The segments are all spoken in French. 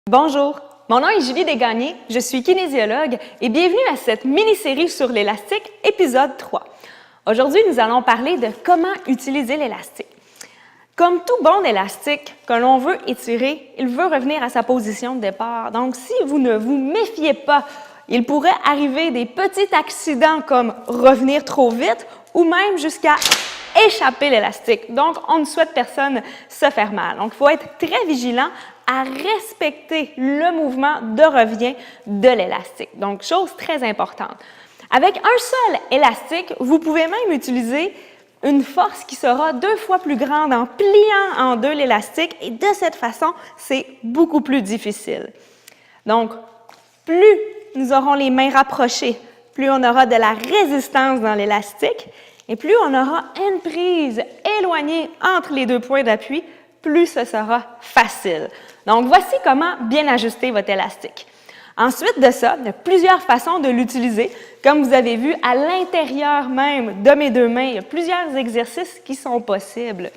Bonjour, mon nom est Julie Desgagnés, je suis kinésiologue et bienvenue à cette mini-série sur l'élastique, épisode 3. Aujourd'hui, nous allons parler de comment utiliser l'élastique. Comme tout bon élastique que l'on veut étirer, il veut revenir à sa position de départ. Donc, si vous ne vous méfiez pas, il pourrait arriver des petits accidents comme revenir trop vite ou même jusqu'à échapper l'élastique. Donc, on ne souhaite personne se faire mal. Donc, il faut être très vigilant à respecter le mouvement de revient de l'élastique. Donc, chose très importante. Avec un seul élastique, vous pouvez même utiliser une force qui sera 2 fois plus grande en pliant en deux l'élastique et de cette façon, c'est beaucoup plus difficile. Donc, plus nous aurons les mains rapprochées, plus on aura de la résistance dans l'élastique et plus on aura une prise éloignée entre les 2 points d'appui, plus ce sera facile. Donc, voici comment bien ajuster votre élastique. Ensuite de ça, il y a plusieurs façons de l'utiliser. Comme vous avez vu, à l'intérieur même de mes 2 mains, il y a plusieurs exercices qui sont possibles.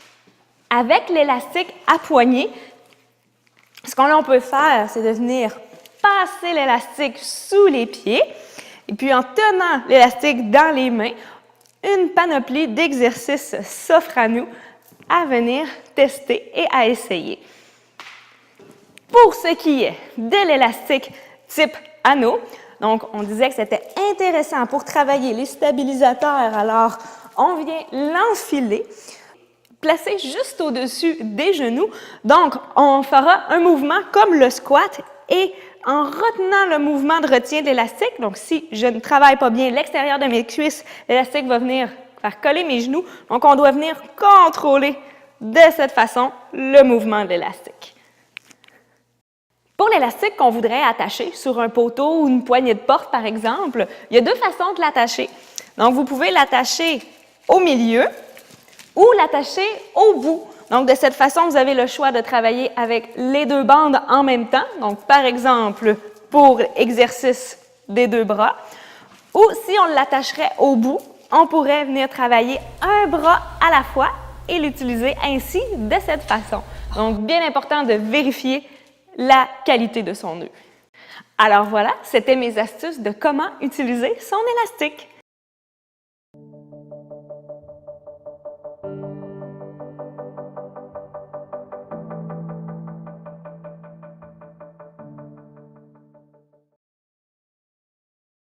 Avec l'élastique à poignée, ce qu'on peut faire, c'est de venir passer l'élastique sous les pieds et puis en tenant l'élastique dans les mains, une panoplie d'exercices s'offre à nous à venir tester et à essayer. Pour ce qui est de l'élastique type anneau, donc on disait que c'était intéressant pour travailler les stabilisateurs, alors on vient l'enfiler, placer juste au-dessus des genoux. Donc on fera un mouvement comme le squat et en retenant le mouvement de retien de l'élastique, donc si je ne travaille pas bien l'extérieur de mes cuisses, l'élastique va venir faire coller mes genoux, donc on doit venir contrôler de cette façon le mouvement de l'élastique. Pour l'élastique qu'on voudrait attacher sur un poteau ou une poignée de porte, par exemple, il y a 2 façons de l'attacher. Donc, vous pouvez l'attacher au milieu ou l'attacher au bout. Donc, de cette façon, vous avez le choix de travailler avec les 2 bandes en même temps. Donc, par exemple, pour l'exercice des 2 bras. Ou si on l'attacherait au bout, on pourrait venir travailler un bras à la fois et l'utiliser ainsi de cette façon. Donc, bien important de vérifier la qualité de son nœud. Alors voilà, c'était mes astuces de comment utiliser son élastique.